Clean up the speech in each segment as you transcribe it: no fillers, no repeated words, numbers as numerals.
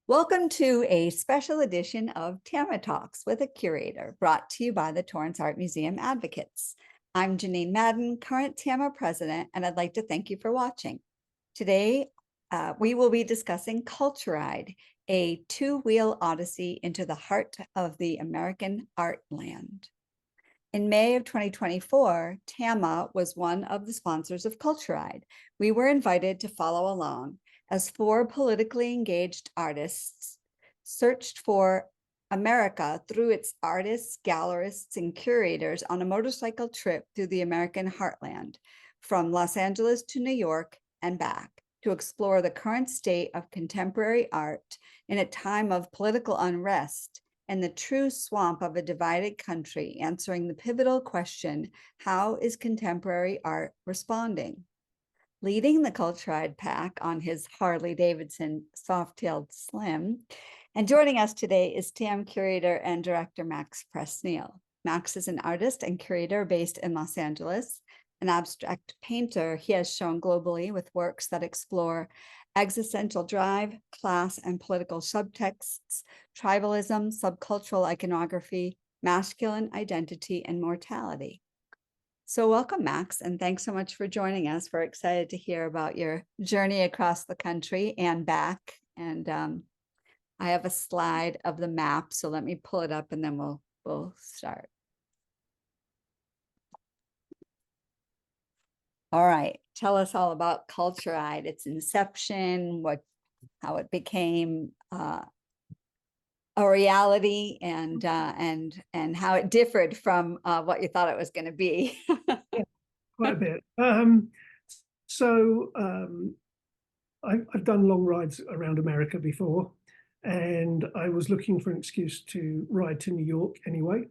Welcome to a special edition of TAMA Talks with a Curator, brought to you by the Torrance Art Museum Advocates. I'm Janine Madden, current TAMA president, and I'd like to thank you for watching. Today, we will be discussing Culturide, a two-wheel odyssey into the heart of the American Artland. In May of 2024, TAMA was one of the sponsors of Culturide. We were invited to follow along as four politically engaged artists searched for America through its artists, gallerists, and curators on a motorcycle trip through the American Heartland, from Los Angeles to New York and back, to explore the current state of contemporary art in a time of political unrest and the true swamp of a divided country, answering the pivotal question, how is contemporary art responding? Leading the Culturide pack on his Harley-Davidson Softail Slim. And joining us today is TAM curator and director Max Presneill. Max is an artist and curator based in Los Angeles, an abstract painter. He has shown globally with works that explore existential drive, class and political subtexts, tribalism, subcultural iconography, masculine identity, and mortality. So welcome, Max, and thanks so much for joining us. We're excited to hear about your journey across the country and back. And I have a slide of the map, so let me pull it up and then we'll start. All right, tell us all about Culturide, its inception, how it became a reality, and how it differed from what you thought it was going to be. Yeah, quite a bit. I've done long rides around America before, and I was looking for an excuse to ride to New York anyway.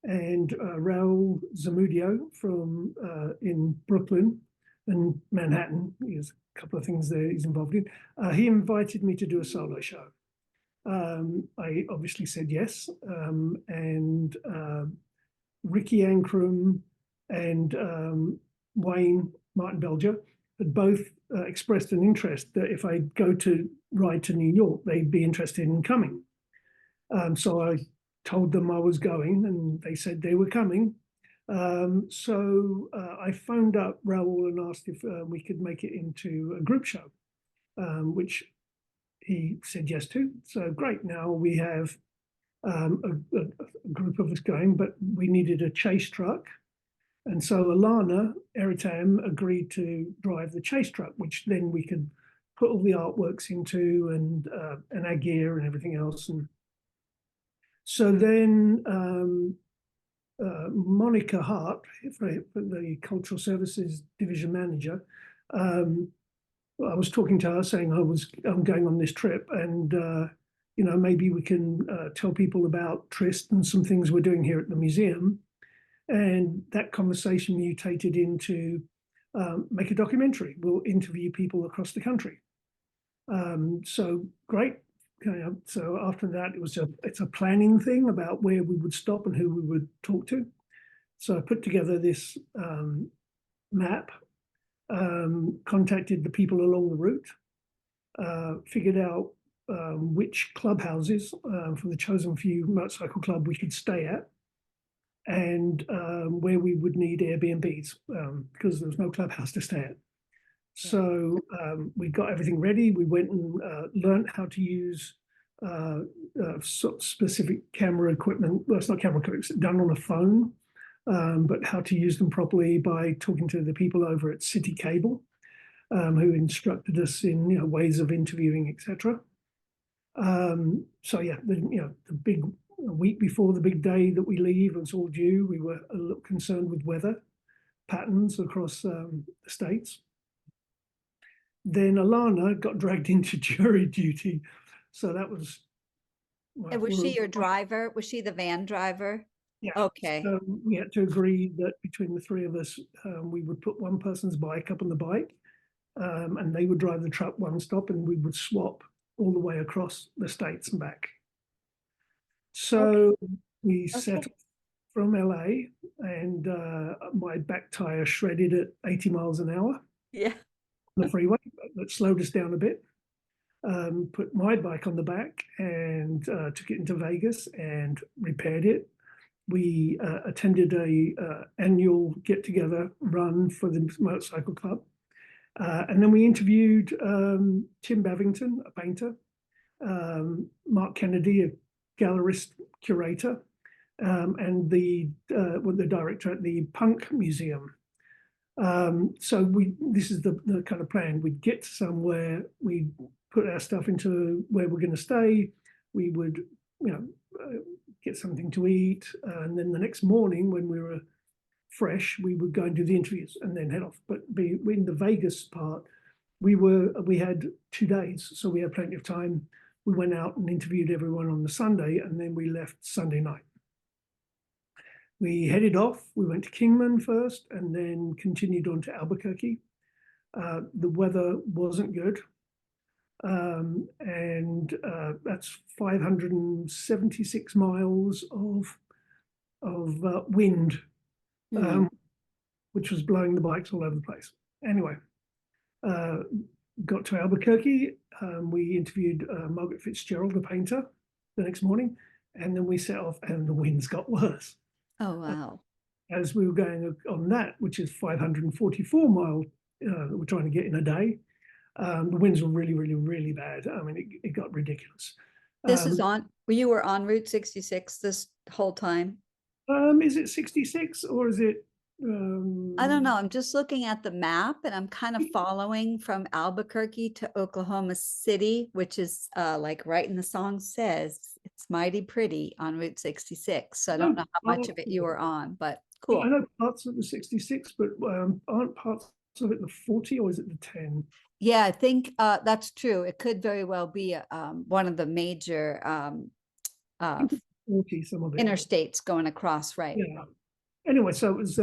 And Raul Zamudio from in Brooklyn and Manhattan, there's a couple of things there he's involved in. He invited me to do a solo show. I obviously said yes, and Ricky Ankrum and Wayne Martin Belger had both expressed an interest that if I go to ride to New York, they'd be interested in coming. So I told them I was going, and they said they were coming. So I phoned up Raul and asked if we could make it into a group show, which he said yes to. So great, now we have a group of us going, but we needed a chase truck. And so Alana Eritam agreed to drive the chase truck, which then we could put all the artworks into and our gear and everything else. And so then Monica Hart, for the Cultural Services Division Manager, I was talking to her saying I'm going on this trip, and maybe we can tell people about Trist and some things we're doing here at the museum. And that conversation mutated into make a documentary. We'll interview people across the country. So great. So after that, it's a planning thing about where we would stop and who we would talk to. So I put together this map, contacted the people along the route, figured out which clubhouses from the chosen few motorcycle club we could stay at, and where we would need Airbnbs because there was no clubhouse to stay at. So we got everything ready. We went and learned how to use specific camera equipment. Well, it's not camera equipment, it's done on a phone, but how to use them properly by talking to the people over at City Cable, who instructed us in ways of interviewing, etc. So yeah, the big week before the big day that we leave, it's all due. We were a little concerned with weather patterns across the states. Then Alana got dragged into jury duty. So that was... And was she your driver? Was she the van driver? Yeah. Okay. So we had to agree that between the three of us, we would put one person's bike up on the bike, and they would drive the truck one stop, and we would swap all the way across the states and back. So we set off from LA, and my back tire shredded at 80 miles an hour. Yeah. The freeway that slowed us down a bit. put my bike on the back and took it into Vegas and repaired it. We attended a annual get-together run for the motorcycle club. And then we interviewed Tim Bavington, a painter, Mark Kennedy, a gallerist curator, and the director at the Punk Museum. So this is the kind of plan. We'd get somewhere, we'd put our stuff into where we're going to stay. We would, get something to eat, and then the next morning when we were fresh, we would go and do the interviews and then head off. But in the Vegas part, we had 2 days, so we had plenty of time. We went out and interviewed everyone on the Sunday, and then we left Sunday night. We headed off. We went to Kingman first, and then continued on to Albuquerque. The weather wasn't good, and that's 576 miles of wind, which was blowing the bikes all over the place. Anyway, got to Albuquerque. We interviewed Margaret Fitzgerald, the painter, the next morning, and then we set off, and the winds got worse. Oh, wow. As we were going on that, which is 544 miles, we're trying to get in a day. The winds were really, really, really bad. I mean, it got ridiculous. This is you were on Route 66 this whole time? Is it 66 or is it? I don't know. I'm just looking at the map and I'm kind of following from Albuquerque to Oklahoma City, which is like right in the song says, it's mighty pretty on Route 66. So I don't know how much of it you were on, but cool. I know parts of the 66, but aren't parts of it the 40 or is it the 10? Yeah, I think that's true. It could very well be one of the major 40, some of it. Interstates going across, right? Yeah. Anyway, so it was.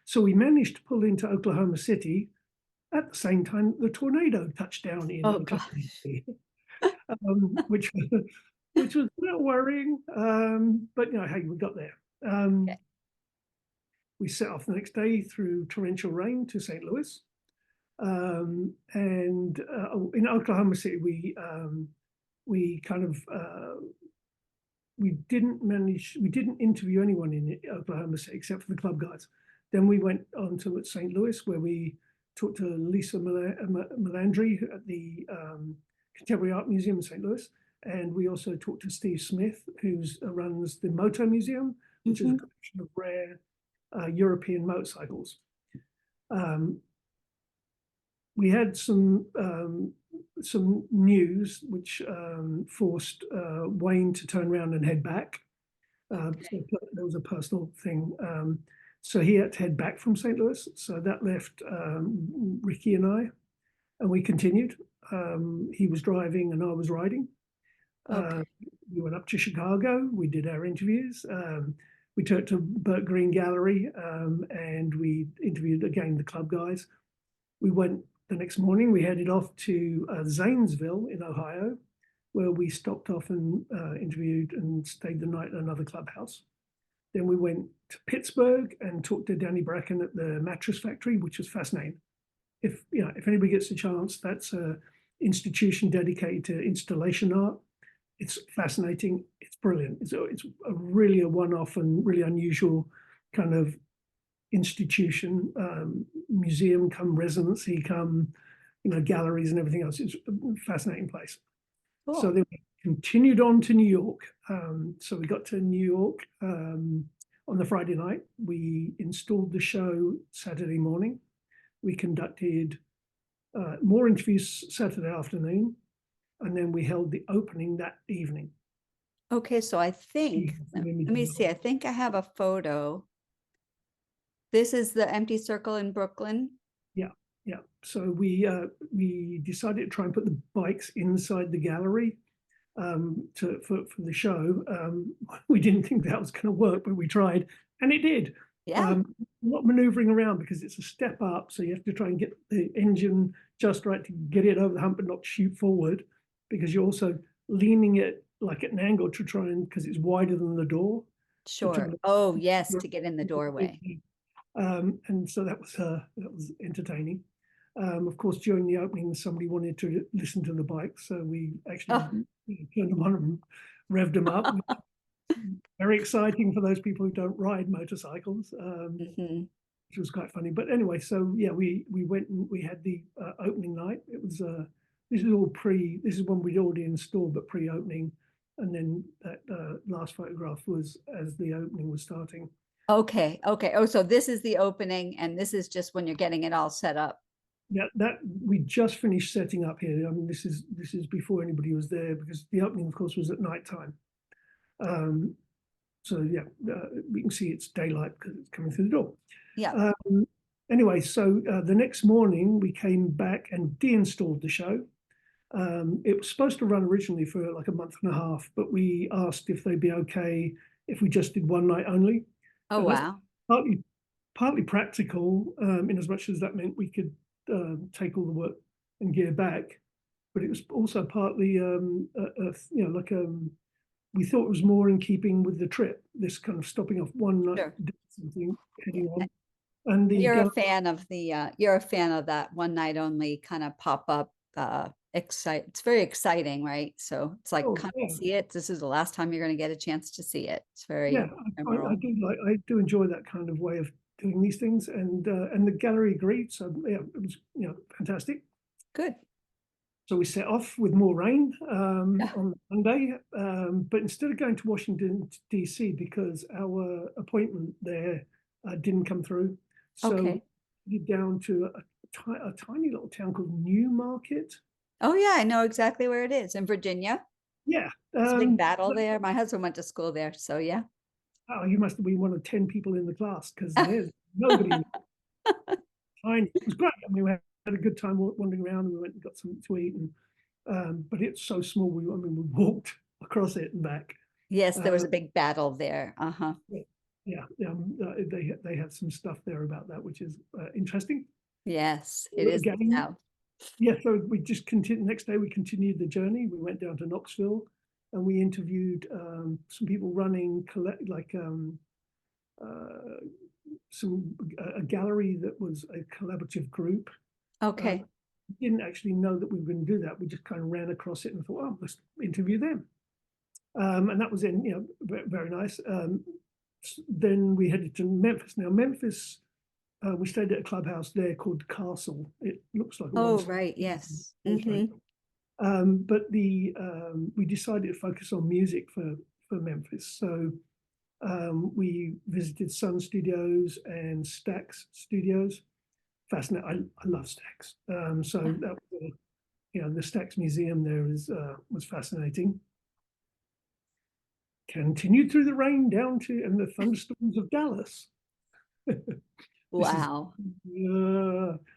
So we managed to pull into Oklahoma City at the same time the tornado touched down in Oklahoma City, which was a little worrying. But hey, we got there. Okay. We set off the next day through torrential rain to St. Louis, and in Oklahoma City we kind of we didn't interview anyone in Oklahoma City except for the club guys. Then we went on to St. Louis, where we talked to Lisa Melandri at the Contemporary Art Museum in St. Louis. And we also talked to Steve Smith, who runs the Moto Museum, which is a collection of rare European motorcycles. We had some news which forced Wayne to turn around and head back. So there was a personal thing. So he had to head back from St. Louis. So that left Ricky and I, and we continued. He was driving and I was riding. We went up to Chicago. We did our interviews. We took to Burt Green Gallery and we interviewed again the club guys. We went the next morning. We headed off to Zanesville in Ohio, where we stopped off and interviewed and stayed the night at another clubhouse. Then we went to Pittsburgh and talked to Danny Bracken at the mattress factory, which was fascinating. If anybody gets a chance, that's an institution dedicated to installation art. It's fascinating. It's brilliant. It's really a one-off and really unusual kind of institution, museum come residency come, galleries and everything else. It's a fascinating place. Cool. So then we continued on to New York. So we got to New York on the Friday night. We installed the show Saturday morning. We conducted more interviews Saturday afternoon, and then we held the opening that evening. Okay, so I think, let me see, I think I have a photo. This is the empty circle in Brooklyn. Yeah. So we decided to try and put the bikes inside the gallery for the show. We didn't think that was going to work, but we tried, and it did. Yeah. A lot of maneuvering around because it's a step up, so you have to try and get the engine just right to get it over the hump and not shoot forward, because you're also leaning it like at an angle to try and, because it's wider than the door. Sure. Oh yes, to get in the doorway. And so that was entertaining. Of course, during the opening, somebody wanted to listen to the bikes, so we actually Oh. turned them on and revved them up. Very exciting for those people who don't ride motorcycles, Mhm. which was quite funny. But anyway, so yeah, we went and we had the opening night. It was this is all this is when we'd already installed, but pre-opening. And then that last photograph was as the opening was starting. Okay. Okay. Oh, so this is the opening and this is just when you're getting it all set up. Yeah, that we just finished setting up here. I mean, this is before anybody was there, because the opening, of course, was at night time. So yeah, we can see it's daylight because it's coming through the door. Yeah. Anyway, so the next morning we came back and de-installed the show. It was supposed to run originally for like a month and a half, but we asked if they'd be okay if we just did one night only. Oh, And that's wow. partly practical, in as much as that meant we could take all the work and gear back, but it was also partly, we thought it was more in keeping with the trip, this kind of stopping off one night, Sure. something, heading on. And You're a fan of you're a fan of that one night only kind of pop up it's very exciting, right? So it's like, oh, come yeah, see it. This is the last time you're going to get a chance to see it. It's yeah, very memorable. I do enjoy that kind of way of doing these things, and the gallery agreed, so yeah, it was fantastic. Good. So we set off with more rain Yeah. on Monday, but instead of going to Washington DC, because our appointment there didn't come through, so Okay. we down to a tiny little town called Newmarket. Oh, yeah, I know exactly where it is in Virginia. Yeah, It's a big battle there. My husband went to school there, so yeah. oh, you must have been one of 10 people in the class, because there's nobody in tiny. It was great. I mean, we had a good time wandering around, and we went and got something to eat, and but it's so small. We walked across it and back. Yes, there was Uh, a big battle there. Uh-huh. yeah, they had some stuff there about that, which is interesting. Yes, it is the Again, South. yeah. So we just continued. Next day, we continued the journey. We went down to Knoxville, and we interviewed some people running a gallery that was a collaborative group. Okay. Didn't actually know that we were going to do that. We just kind of ran across it and thought, oh, let's interview them. And that was very nice. Then we headed to Memphis. Now, Memphis, we stayed at a clubhouse there called Castle. It looks like a Oh, one-story. right. Yes. But we decided to focus on music for Memphis. So we visited Sun Studios and Stax Studios. Fascinating. I love Stax. So that was, the Stax Museum there was fascinating. Continued through the rain down to and the thunderstorms of Dallas. Wow.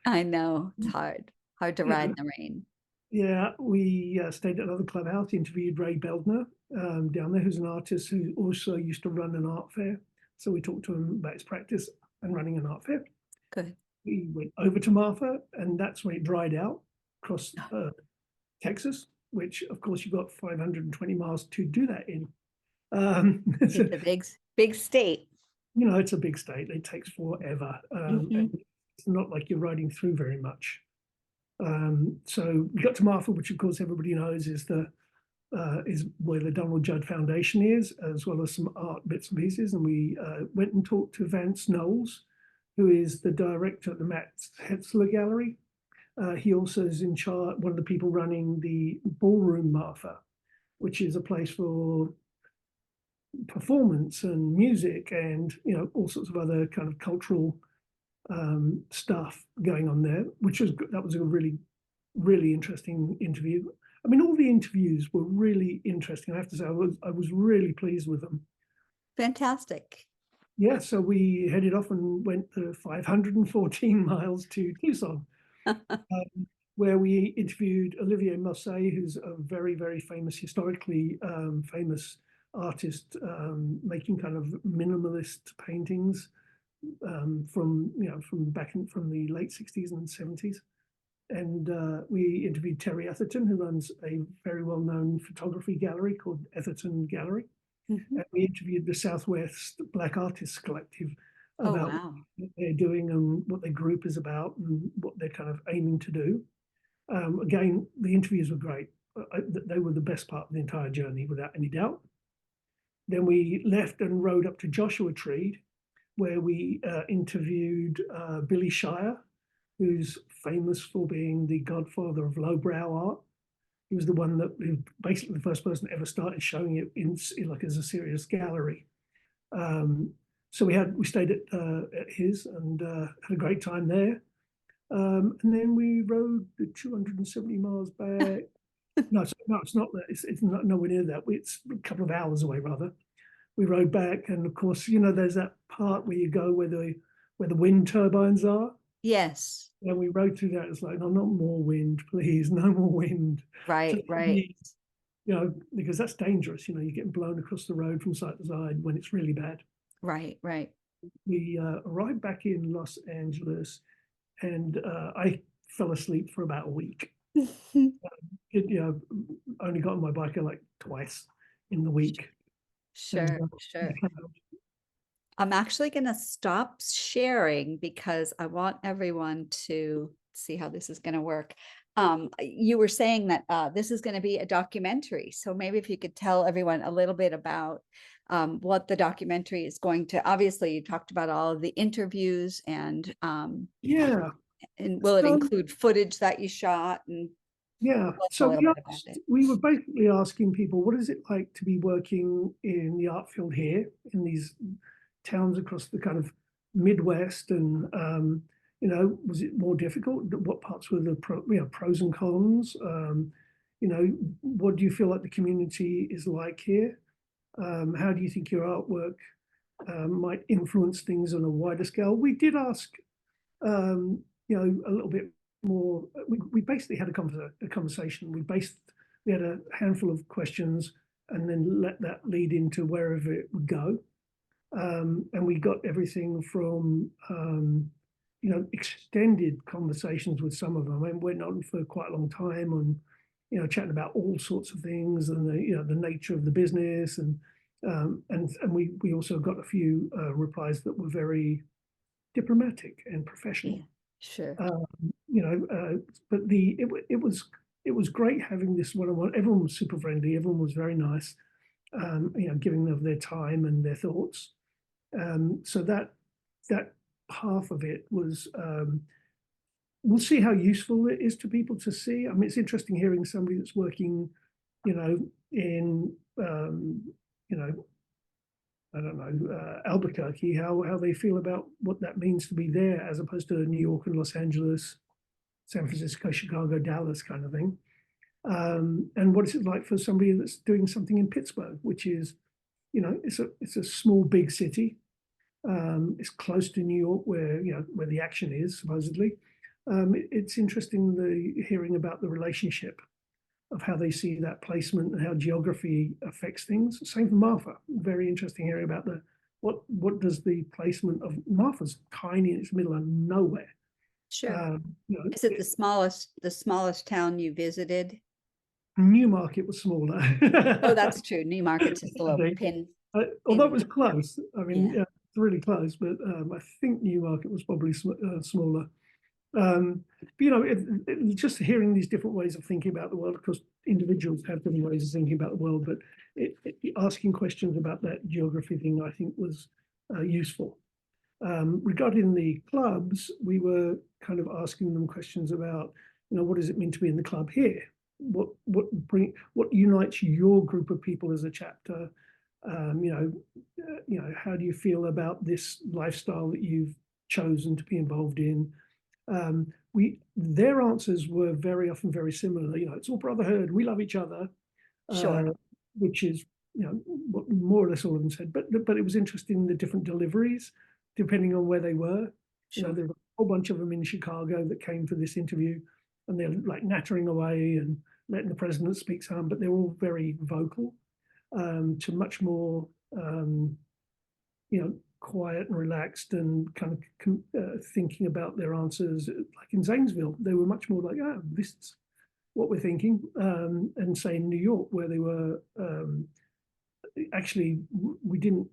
I know it's hard to ride in the rain. Yeah, we stayed at another clubhouse, interviewed Ray Beldner down there, who's an artist who also used to run an art fair. So we talked to him about his practice and running an art fair. Good. We went over to Marfa, and that's when it dried out across Texas, which of course you've got 520 miles to do that in. It's a big state. It's a big state. It takes forever. It's not like you're riding through very much. So we got to Marfa, which of course everybody knows is where the Donald Judd Foundation is, as well as some art bits and pieces. And we went and talked to Vance Knowles, who is the director at the Matt Hetzler Gallery. He also is in charge, one of the people running the Ballroom Marfa, which is a place for performance and music and all sorts of other kind of cultural stuff going on there, that was a really, really interesting interview. I mean, all the interviews were really interesting. I have to say, I was really pleased with them. Fantastic. Yeah, so we headed off and went 514 miles to Tucson, where we interviewed Olivier Mosset, who's a very, very famous, historically famous artist, making kind of minimalist paintings from the late 60s and 70s. And we interviewed Terry Etherton, who runs a very well-known photography gallery called Etherton Gallery. And we interviewed the Southwest Black Artists Collective, Oh, about wow. what they're doing and what their group is about and what they're kind of aiming to do. Again, the interviews were great. They were the best part of the entire journey, without any doubt. Then we left and rode up to Joshua Tree, where we interviewed Billy Shire, who's famous for being the godfather of lowbrow art. He was the one that basically the first person that ever started showing it in like as a serious gallery. So we stayed at his and had a great time there. And then we rode the 270 miles back. No, it's not that. It's not nowhere near that. It's a couple of hours away, rather. We rode back, and of course, there's that part where you go where the wind turbines are. Yes. And we rode through that. It's like, no, not more wind, please, no more wind. Right, right. Because that's dangerous. You're getting blown across the road from side to side when it's really bad. Right, right. We arrived back in Los Angeles, and I fell asleep for about a week. Only got on my bike like twice in the week. Sure, sure. I'm actually going to stop sharing because I want everyone to see how this is going to work. You were saying that this is going to be a documentary. So maybe if you could tell everyone a little bit about what the documentary is going to, obviously you talked about all of the interviews and Yeah. and will it include footage that you shot and yeah. So we were basically asking people, what is it like to be working in the art field here in these towns across the kind of Midwest, and was it more difficult? What parts were the pros and cons? What do you feel like the community is like here? How do you think your artwork might influence things on a wider scale? We did ask, a little bit more. We basically had a conversation. We had a handful of questions and then let that lead into wherever it would go. And we got everything from, extended conversations with some of them. I mean, went on for quite a long time on, chatting about all sorts of things and the nature of the business. And we also got a few replies that were very diplomatic and professional. Yeah, sure. But it was great having this one-on-one. Everyone was super friendly. Everyone was very nice. Giving of their time and their thoughts. So that half of it was, we'll see how useful it is to people to see. I mean, it's interesting hearing somebody that's working, in, I don't know, Albuquerque, how they feel about what that means to be there as opposed to New York and Los Angeles, San Francisco, Chicago, Dallas kind of thing. And what is it like for somebody that's doing something in Pittsburgh, which is, it's a small, big city. It's close to New York, where the action is supposedly. It's interesting hearing about the relationship of how they see that placement and how geography affects things. Same for Marfa. Very interesting hearing about what does the placement of Marfa's tiny in its middle of nowhere. Sure. Is it the smallest town you visited? Newmarket was smaller. Oh, that's true. Newmarket's just a little pin. Although it was close. I mean, yeah, it's really close, but I think Newmarket was probably smaller. Just hearing these different ways of thinking about the world, because individuals have different ways of thinking about the world, but asking questions about that geography thing, I think, was useful. Regarding the clubs, we were kind of asking them questions about, what does it mean to be in the club here? What unites your group of people as a chapter? How do you feel about this lifestyle that you've chosen to be involved in? Their answers were very often very similar. It's all brotherhood. We love each other, sure. Which is what more or less all of them said. But it was interesting, the different deliveries depending on where they were. Sure. There were a whole bunch of them in Chicago that came for this interview, and they're like nattering away and letting the president speak some, but they're all very vocal, to much more quiet and relaxed and kind of thinking about their answers. Like in Zanesville, they were much more like, this is what we're thinking. And say in New York, where they were, actually, we didn't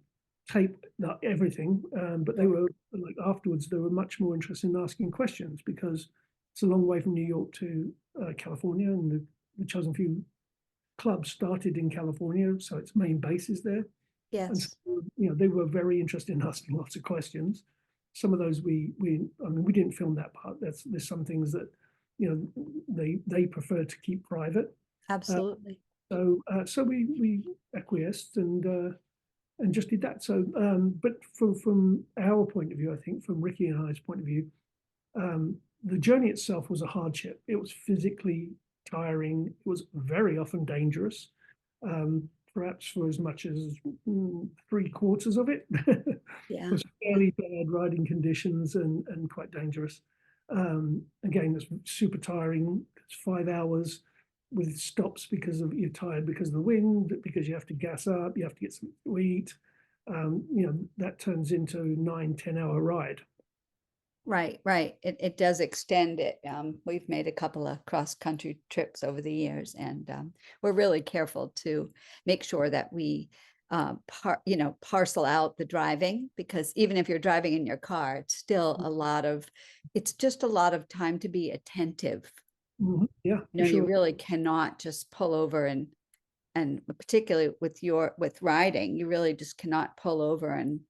tape everything, but they were like afterwards they were much more interested in asking questions because it's a long way from New York to California, and the Chosen Few club started in California, so its main base is there. And so, Yes. they were very interested in asking lots of questions. Some of those I mean, we didn't film that part. There's some things that, they prefer to keep private. Absolutely. So we acquiesced and just did that. So, but from our point of view, I think from Ricky and I's point of view, the journey itself was a hardship. It was physically tiring. It was very often dangerous. Perhaps for as much as 3/4 of it Yeah. was fairly bad riding conditions and quite dangerous. Again, it's super tiring. It's 5 hours with stops because you're tired because of the wind, because you have to gas up, you have to get something to eat. That turns into 9-10 hour ride. Right, right. It does extend it. We've made a couple of cross-country trips over the years, and we're really careful to make sure that we parcel out the driving, because even if you're driving in your car, it's just a lot of time to be attentive. Yeah, for You sure. really cannot just pull over and particularly with riding, you really just cannot pull over and,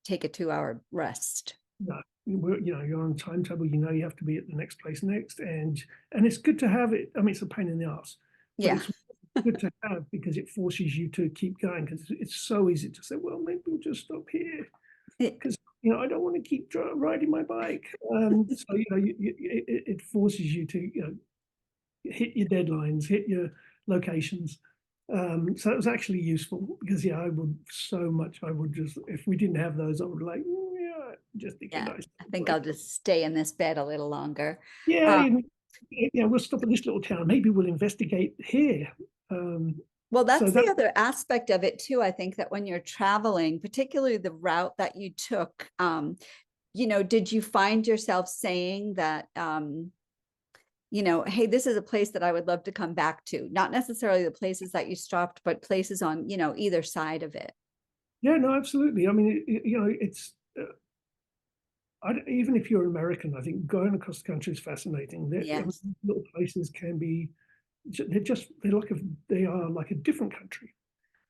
take a 2-hour rest. No, you're on a timetable. You have to be at the next place next, and it's good to have it. I mean, it's a pain in the ass, but Yeah. it's good to have because it forces you to keep going. Because it's so easy to say, well, maybe we'll just stop here because I don't want to keep riding my bike. So it forces you to hit your deadlines, hit your locations. So it was actually useful because I would just, if we didn't have those, I would like, yeah, just take a Yeah, nice I think break. I'll just stay in this bed a little longer. Yeah, Uh, we'll stop at this little town. Maybe we'll investigate here. well, So that's that the other aspect of it too. I think that when you're traveling, particularly the route that you took, did you find yourself saying that, hey, this is a place that I would love to come back to? Not necessarily the places that you stopped, but places on, either side of it. Yeah, no, absolutely. I mean, it's even if you're American, I think going across the country is fascinating. Yes. Little places can be, they are like a different country.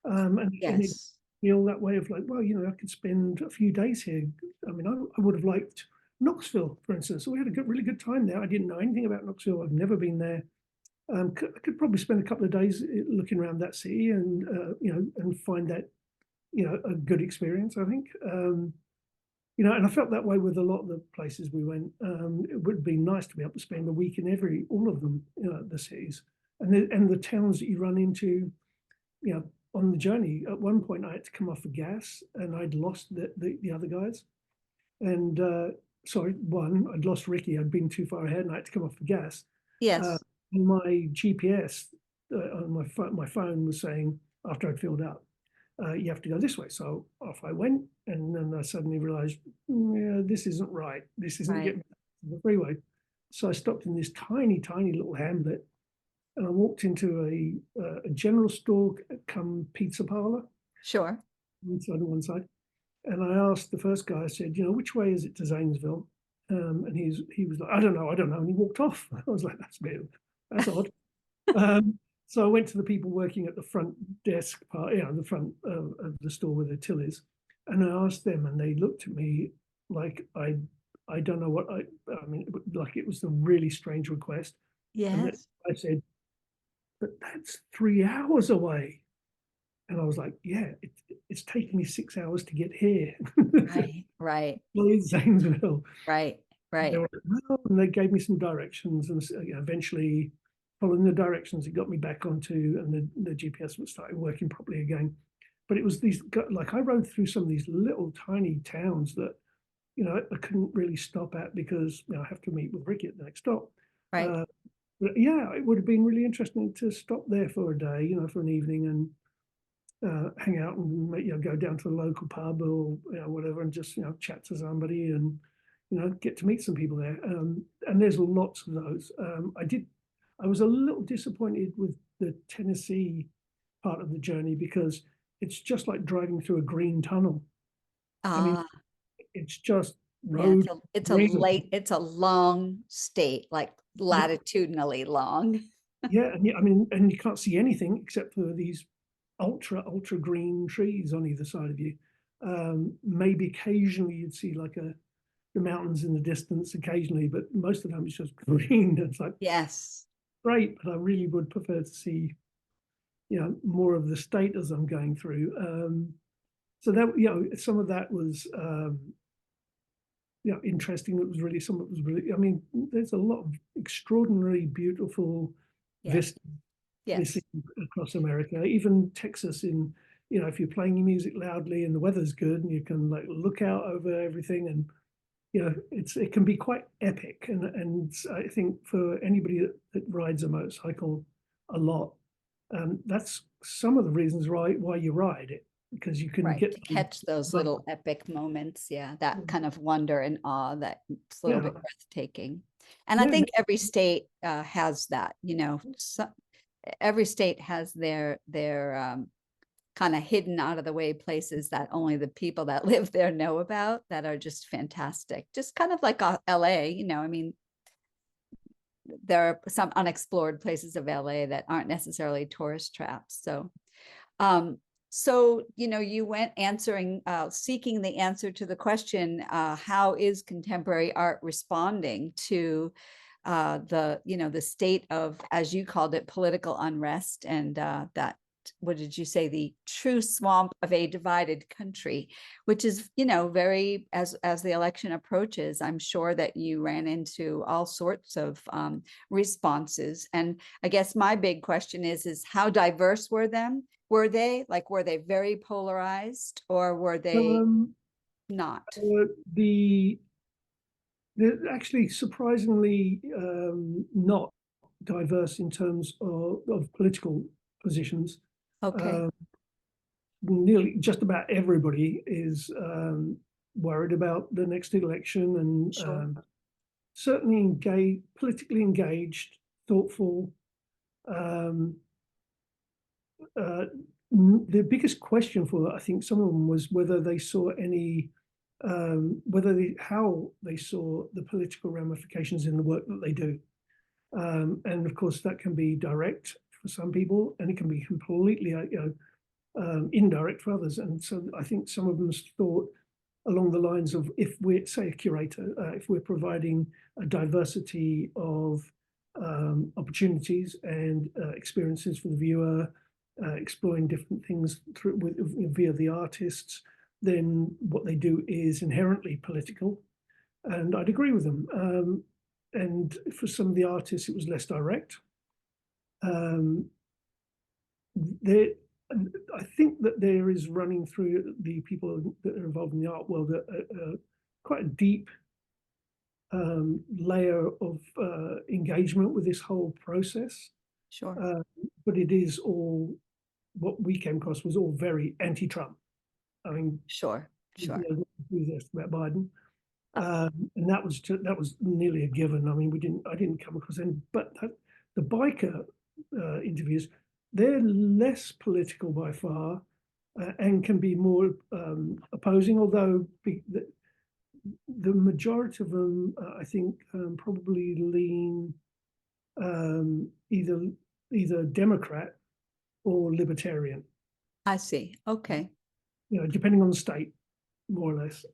And it Yes. feel that way of like, well, I could spend a few days here. I mean, I would have liked Knoxville, for instance. So we had a really good time there. I didn't know anything about Knoxville. I've never been there. I could probably spend a couple of days looking around that city and and find that a good experience, I think. And I felt that way with a lot of the places we went. It would be nice to be able to spend a week in all of them, the cities and the towns that you run into, on the journey. At one point, I had to come off for gas, and I'd lost the other guys. And sorry, I'd lost Ricky. I'd been too far ahead, and I had to come off for gas. Uh, Yes. my GPS on my phone was saying after I'd filled up, you have to go this way. So off I went, and then I suddenly realized, yeah, this isn't right. This isn't Right. getting to the freeway. So I stopped in this tiny, tiny little hamlet, and I walked into a general store come pizza parlor Sure. on one side. And I asked the first guy, I said, which way is it to Zanesville? And he was like, I don't know. And he walked off. I was like, that's odd. So I went to the people working at the front desk part, the front of the store where the till is. And I asked them, and they looked at me like I don't know what I mean, like it was a really strange request. And Yes. I said, but that's 3 hours away. And I was like, yeah, it's taken me 6 hours to get here. Right. Right. Zanesville. Right. They Right. were like, "Oh," and they gave me some directions, and eventually, following the directions, it got me back onto, and the GPS was started working properly again. But it was like I rode through some of these little tiny towns that I couldn't really stop at because I have to meet with Ricky at the next stop. Right. But yeah, it would have been really interesting to stop there for a day, for an evening, and hang out and go down to the local pub or whatever, and just chat to somebody and get to meet some people there. And there's lots of those. I was a little disappointed with the Tennessee part of the journey because it's just like driving through a green tunnel. I mean, Ah, it's just yeah, road green. it's a long state, like Yeah, latitudinally long. yeah, and I mean, and you can't see anything except for these ultra green trees on either side of you. Maybe occasionally you'd see like the mountains in the distance occasionally, but most of the time it's just green. It's like Yes. great, but I really would prefer to see, more of the state as I'm going through. So that, some of that was, interesting. It was really, some of it was really, I mean, there's a lot of extraordinarily beautiful Yes. vistas Yes. across America, even Texas in, if you're playing your music loudly and the weather's good and you can like look out over everything and, it can be quite epic. And I think for anybody that rides a motorcycle a lot, that's some of the reasons why you ride it, because you can Right. get To catch those little epic moments. Yeah. That kind of wonder and awe that's a little yeah, bit breathtaking. And I yeah, think every state has that, so, every state has their kind of hidden out of the way places that only the people that live there know about, that are just fantastic. Just kind of like LA, I mean, there are some unexplored places of LA that aren't necessarily tourist traps. Um, you went seeking the answer to the question, how is contemporary art responding to the state of, as you called it, political unrest, and that, what did you say, the true swamp of a divided country, which is, very, as the election approaches, I'm sure that you ran into all sorts of responses. And I guess my big question is how diverse were they? Like, were they very polarized, or were they um, not? the they're actually surprisingly not diverse in terms of political positions. Okay, Um, Nearly just about everybody is worried about the next election and sure. certainly politically engaged, thoughtful. Um, uh, the biggest question for, I think, some of them was whether they saw any, how they saw the political ramifications in the work that they do. And of course, that can be direct for some people, and it can be completely, indirect for others. And so I think some of them thought along the lines of, if we're, say, a curator, if we're providing a diversity of opportunities and experiences for the viewer, exploring different things via the artists, then what they do is inherently political. And I'd agree with them. And for some of the artists, it was less direct. Um, there, I think that there is running through the people that are involved in the art world quite a deep layer of engagement with this whole process. Sure. But it is all, what we came across was all very anti-Trump. I mean, Sure. Sure. enthusiastic about Biden. Uh, And that was nearly a given. I mean, I didn't come across any, but the biker interviews, they're less political by far, and can be more opposing, although the majority of them, I think, probably lean either Democrat or Libertarian, I see. Okay. depending on the state, more or less.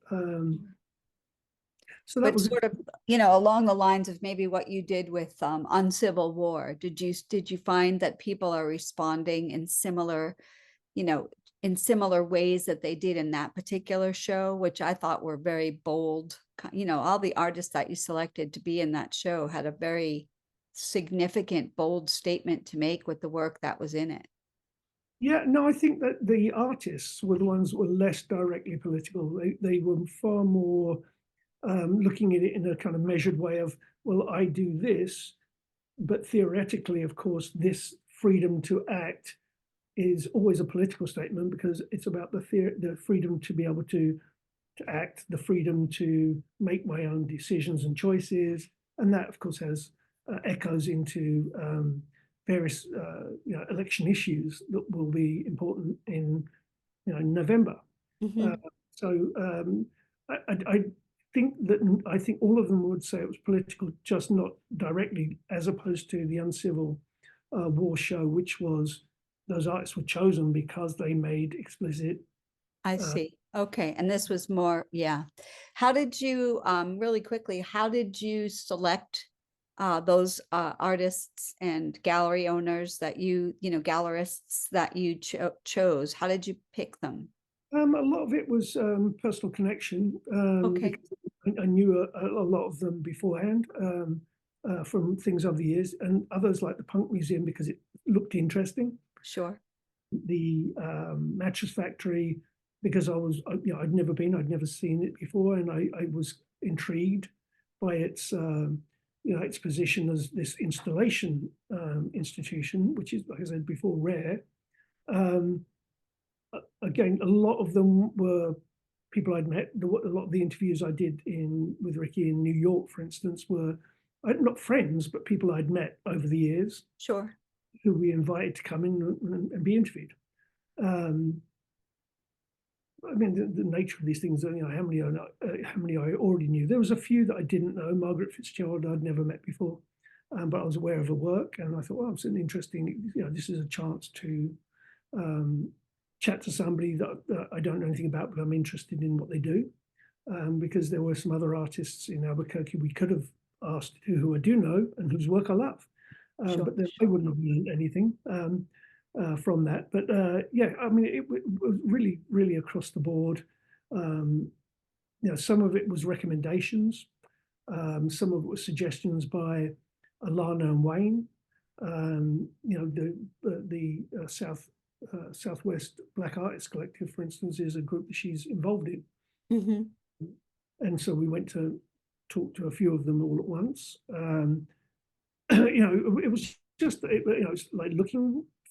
So that But was, sort of, along the lines of maybe what you did with Uncivil War, did you find that people are responding you know, in similar ways that they did in that particular show, which I thought were very bold? All the artists that you selected to be in that show had a very significant, bold statement to make with the work that was in it. yeah, no, I think that the artists were the ones that were less directly political. They were far more looking at it in a kind of measured way of, well, I do this, but theoretically, of course, this freedom to act is always a political statement, because it's about the freedom to be able to act, the freedom to make my own decisions and choices, and that, of course, has echoes into various election issues that will be important in in November. Mhm. So I think all of them would say it was political, just not directly, as opposed to the Uncivil War show, which was those artists were chosen because they made explicit. I see. Okay. And this was more, yeah. How did you, really quickly, how did you select those artists and gallery owners that gallerists that you chose? How did you pick them? A lot of it was personal connection, Okay, because I knew a lot of them beforehand, from things over the years, and others like the Punk Museum because it looked interesting. sure. The mattress factory because I'd never seen it before, and I was intrigued by its position as this installation institution, which is, like I said before, rare. Um, Again, a lot of them were people I'd met. A lot of the interviews I did with Ricky in New York, for instance, were not friends, but people I'd met over the years Sure. who we invited to come in and be interviewed. I mean, the nature of these things, how many I already knew. There was a few that I didn't know. Margaret Fitzgerald I'd never met before, but I was aware of her work, and I thought, well, it's an interesting. This is a chance to chat to somebody that I don't know anything about, but I'm interested in what they do, because there were some other artists in Albuquerque we could have asked who I do know and whose work I love, Sure. but they wouldn't have learned anything. From that. But yeah, I mean, it was really, really across the board. Some of it was recommendations. Some of it was suggestions by Alana and Wayne. The Southwest Black Artists Collective, for instance, is a group that she's involved in. Mhm. And so we went to talk to a few of them all at once. It was just, it's like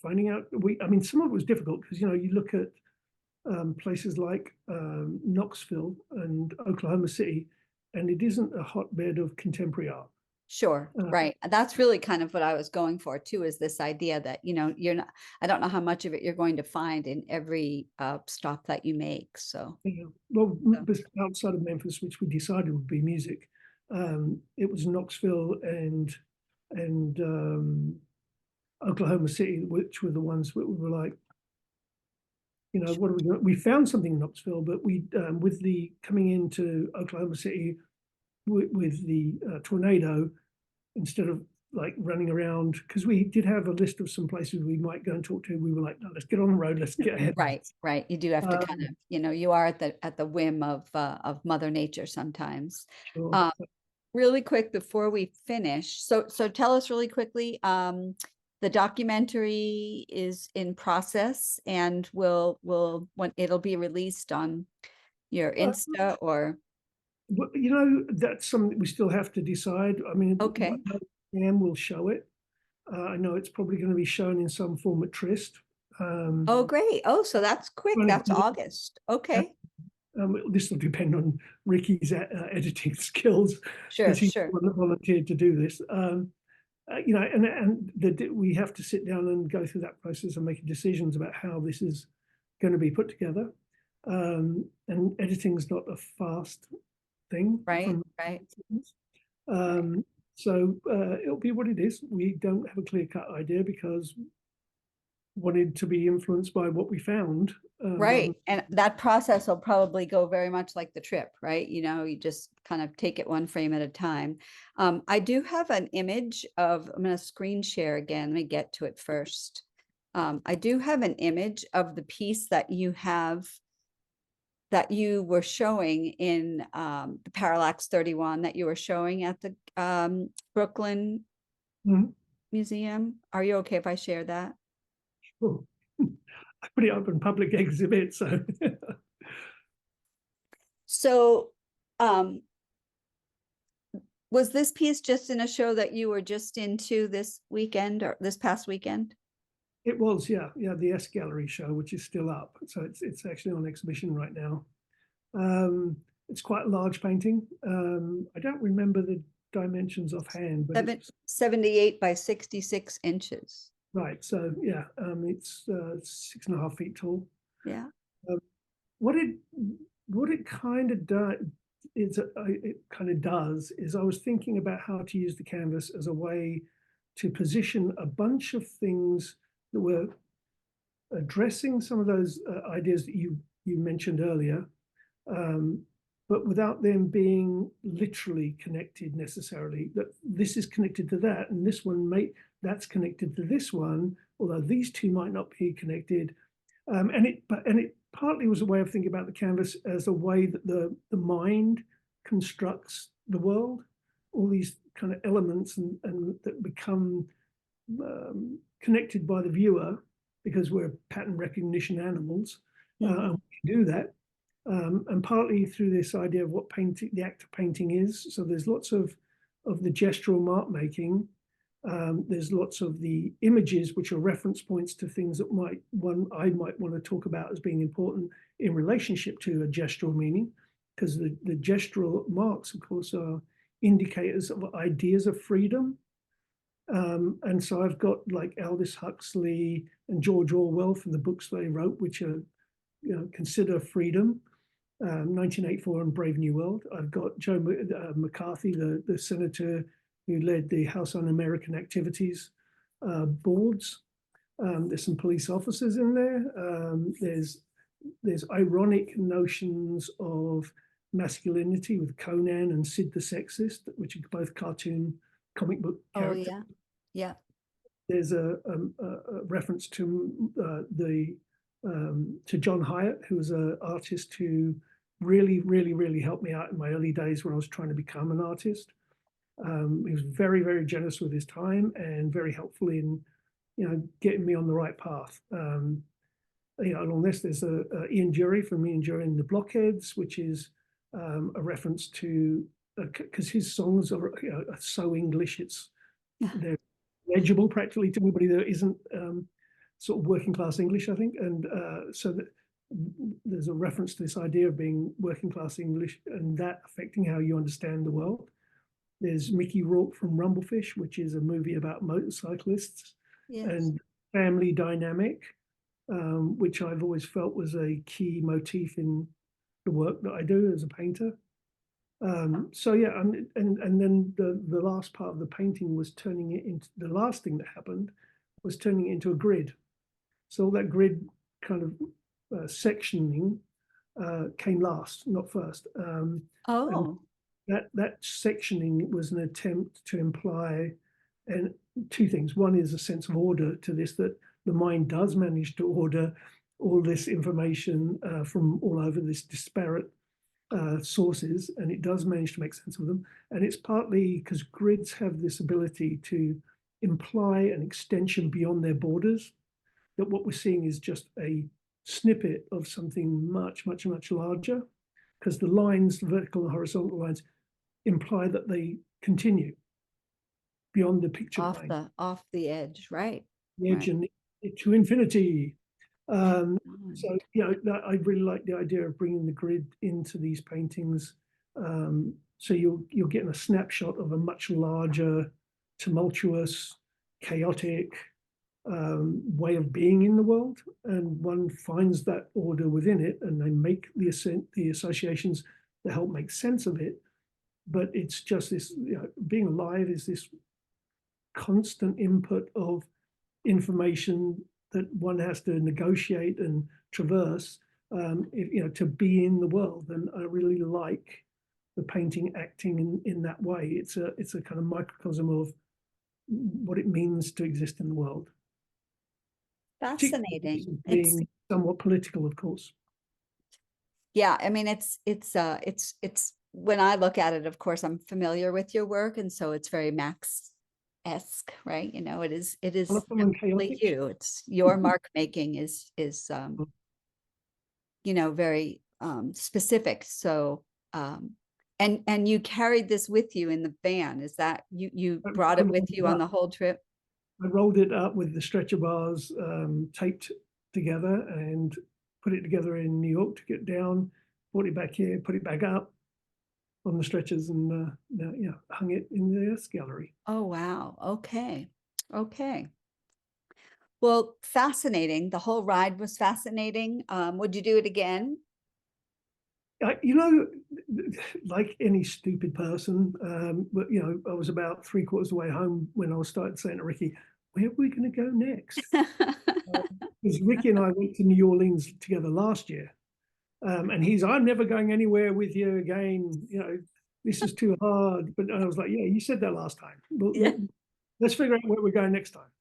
finding out. I mean, some of it was difficult because, you look at places like Knoxville and Oklahoma City, and it isn't a hotbed of contemporary art. Sure. Right. That's really kind of what I was going for too, is this idea that, you're not, I don't know how much of it you're going to find in every stop that you make. So, Well, so, outside of Memphis, which we decided would be music, it was Knoxville and Oklahoma City, which were the ones that we were like, what are we doing? We found something in Knoxville, but we, with the coming into Oklahoma City with the tornado, instead of like running around, because we did have a list of some places we might go and talk to, we were like, no, let's get on the road, let's get ahead. right, right. You do have to kind of, you are at the whim of Mother Nature sometimes. Sure. Really quick before we finish, so tell us really quickly, the documentary is in process and when it'll be released on your Insta or That's something we still have to decide. I mean, okay. Sam will show it. I know it's probably going to be shown in some form at Trist. Oh, great. Oh, so that's quick. That's August. Okay. This will depend on Ricky's editing skills Sure, because he's sure. volunteered to do this. We have to sit down and go through that process and make decisions about how this is going to be put together. And editing's not a fast thing. Right, right. So it'll be what it is. We don't have a clear-cut idea because wanted to be influenced by what we found. Right. And that process will probably go very much like the trip, right? You just kind of take it one frame at a time. I do have an image I'm going to screen share again. Let me get to it first. I do have an image of the piece that you were showing in the Parallax 31 that you were showing at the Brooklyn Museum. Are you okay if I share that? Sure. I put it up in public exhibit, so. So, was this piece just in a show that you were just into this weekend or this past weekend? It was, yeah, the S Gallery show, which is still up. So it's actually on exhibition right now. It's quite a large painting. I don't remember the dimensions offhand, but 78 by 66 inches. Right. So yeah, it's 6.5 feet tall. Yeah. Um, what it what it kind of does is I was thinking about how to use the canvas as a way to position a bunch of things that were addressing some of those ideas that you mentioned earlier, um, but without them being literally connected necessarily. That this is connected to that, and this one that's connected to this one, although these two might not be connected. And it partly was a way of thinking about the canvas as a way that the mind constructs the world, all these kind of elements and that become connected by the viewer because we're pattern recognition animals, and we can do that. And partly through this idea of what painting, the act of painting is. So there's lots of the gestural mark making. There's lots of the images which are reference points to things that I might want to talk about as being important in relationship to a gestural meaning, because the gestural marks, of course, are indicators of ideas of freedom. And so I've got like Aldous Huxley and George Orwell from the books they wrote, which are, consider freedom. 1984 and Brave New World. I've got Joe McCarthy, the senator who led the House Un-American Activities boards. There's some police officers in there. There's ironic notions of masculinity with Conan and Sid the Sexist, which are both cartoon comic book characters. Oh, yeah. There's a reference to to John Hyatt, who was an artist who really helped me out in my early days when I was trying to become an artist. He was very generous with his time and very helpful in, getting me on the right path. Along this, there's Ian Dury from Ian Dury and the Blockheads, which is a reference to, because his songs are so English, they're legible practically to anybody that isn't sort of working class English, I think. And so that there's a reference to this idea of being working class English and that affecting how you understand the world. There's Mickey Rourke from Rumblefish, which is a movie about motorcyclists. Yes. And family dynamic, which I've always felt was a key motif in the work that I do as a painter. So yeah, and then the last part of the painting was turning it into, the last thing that happened was turning it into a grid. So that grid kind of sectioning came last, not first. That sectioning was an attempt to imply two things. One is a sense of order to this, that the mind does manage to order all this information from all over this disparate sources, and it does manage to make sense of them. And it's partly because grids have this ability to imply an extension beyond their borders, that what we're seeing is just a snippet of something much larger, because the lines, the vertical and horizontal lines, imply that they continue beyond the picture plane. Off the edge, right? The edge and to infinity. So I really like the idea of bringing the grid into these paintings. So you're getting a snapshot of a much larger, tumultuous, chaotic way of being in the world, and one finds that order within it, and they make the associations that help make sense of it. But it's just this, being alive is this constant input of information that one has to negotiate and traverse, to be in the world. And I really like the painting acting in that way. It's a kind of microcosm of what it means to exist in the world. Fascinating. Being somewhat political, of course. Yeah, I mean, it's when I look at it, of course, I'm familiar with your work, and so it's very Max-esque, right? It is definitely you. It's your mark making is very specific. So and you carried this with you in the van. Is that you brought it with you on the whole trip? I rolled it up with the stretcher bars taped together and put it together in New York to get down, brought it back here, put it back up on the stretchers, and hung it in the Earth Gallery. Oh, wow. Okay. Well, fascinating. The whole ride was fascinating. Would you do it again? You know, like any stupid person, but you know, I was about 3/4 of the way home when I was started saying to Ricky, "Where are we going to go next?" Because Ricky and I went to New Orleans together last year, and I'm never going anywhere with you again. You know, this is too hard. But I was like, "Yeah, you said that last time. Yeah. Let's figure out where we're going next time."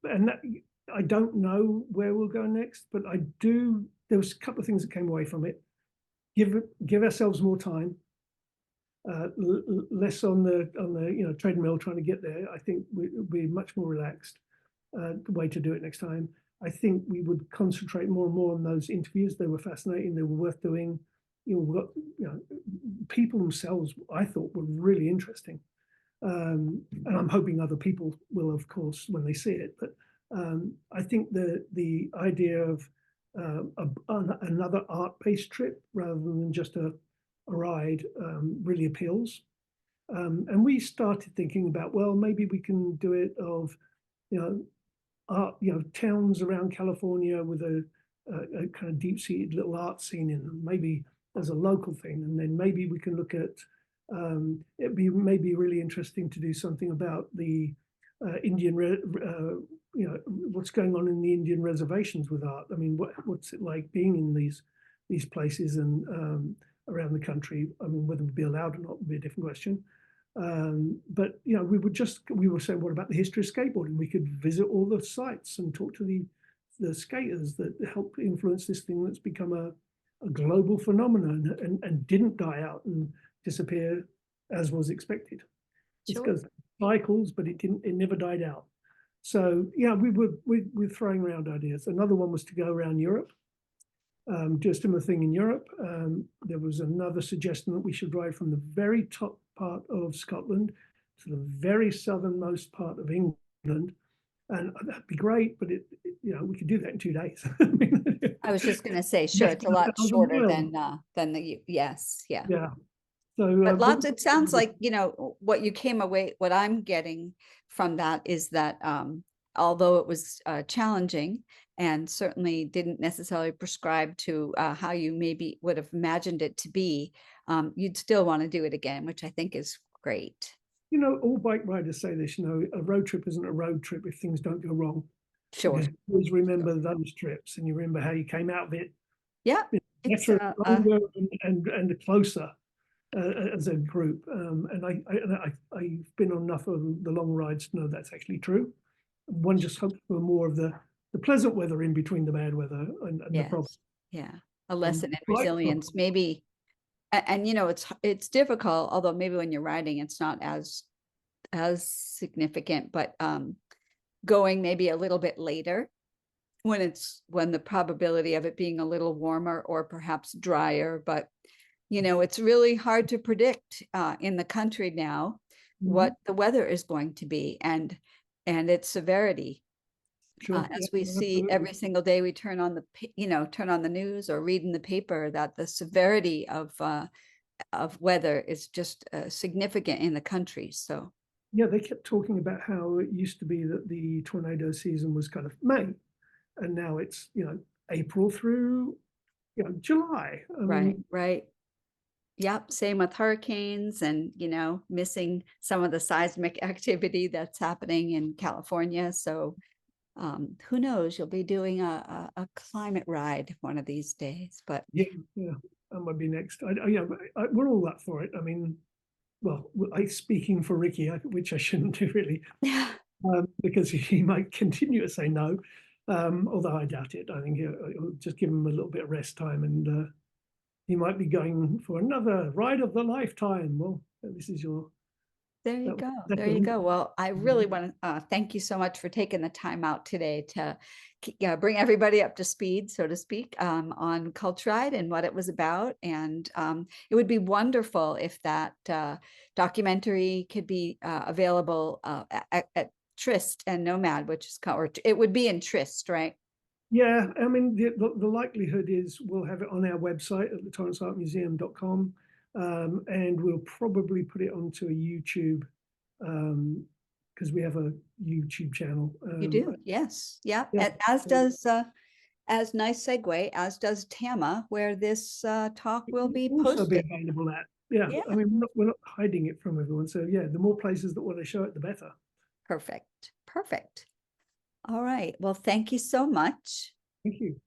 And that, I don't know where we'll go next, but I do. There was a couple of things that came away from it. Give ourselves more time, less on the treadmill trying to get there. I think we'll be much more relaxed way to do it next time. I think we would concentrate more and more on those interviews. They were fascinating. They were worth doing. You know, we got, you know, people themselves, I thought, were really interesting. And I'm hoping other people will, of course, when they see it. But I think the idea of another art-based trip rather than just a ride really appeals. And we started thinking about, well, maybe we can do it of, you know, towns around California with a kind of deep-seated little art scene in them, maybe as a local thing. And then maybe we can look at, it'd be maybe really interesting to do something about the Indian, you know, what's going on in the Indian reservations with art. I mean, what's it like being in these places and around the country? I mean, whether we'd be allowed or not would be a different question. But you know, we were saying, what about the history of skateboarding? We could visit all the sites and talk to the skaters that helped influence this thing that's become a global phenomenon and didn't die out and disappear as was expected. It Sure. goes cycles, but it never died out. So yeah, we're throwing around ideas. Another one was to go around Europe, do a similar thing in Europe. There was another suggestion that we should ride from the very top part of Scotland to the very southernmost part of England, and that'd be great. But you know, we could do that in 2 days. I mean, I was just going to say, sure, it's a lot shorter than the, yes, yeah. Yeah. So, But lots, it sounds like, you know, what you came away, what I'm getting from that is that although it was challenging and certainly didn't necessarily prescribe to how you maybe would have imagined it to be, you'd still want to do it again, which I think is great. you know, all bike riders say this, you know, a road trip isn't a road trip if things don't go wrong. Sure. Because you always remember those trips and you remember how you came out of it Yeah. It's better, stronger, and closer as a group. And I've been on enough of the long rides to know that's actually true. One just hopes for more of the pleasant weather in between the bad weather and the problem. Yeah. A lesson in Right. resilience, maybe. And you know, it's difficult, although maybe when you're riding, it's not as significant, but going maybe a little bit later when the probability of it being a little warmer or perhaps drier. But you know, it's really hard to predict in the country now what the weather is going to be and its severity. Sure. As Yeah, we see absolutely. every single day, we turn on the news or read in the paper that the severity of weather is just significant in the country. So Yeah, they kept talking about how it used to be that the tornado season was kind of May, and now it's, you know, April through, you know, July. I mean, right. Yep. Same with hurricanes and, you know, missing some of the seismic activity that's happening in California. So who knows? You'll be doing a climate ride one of these days. But yeah, that might be next. Yeah, we're all up for it. I mean, well, speaking for Ricky, which I shouldn't do really, yeah, because he might continue to say no. Although I doubt it. I think it'll just give him a little bit of rest time, and he might be going for another ride of the lifetime. Well, this is your. there you go. There you Second. go. Well, I really want to thank you so much for taking the time out today to bring everybody up to speed, so to speak, on Culturide and what it was about. And it would be wonderful if that documentary could be available at Trist and Nomad, which is or it would be in Trist, right? Yeah, I mean, the likelihood is we'll have it on our website at the torranceartmuseum.com, and we'll probably put it onto a YouTube because we have a YouTube channel. You do, yes, yeah, yeah, and as so- does, as nice segue, as does TAMA, where this talk will be also be posted. available at. Yeah, Yeah. I mean, we're not hiding it from everyone. So yeah, the more places that want to show it, the better. Perfect, perfect. All right, well, thank you so much. Thank you.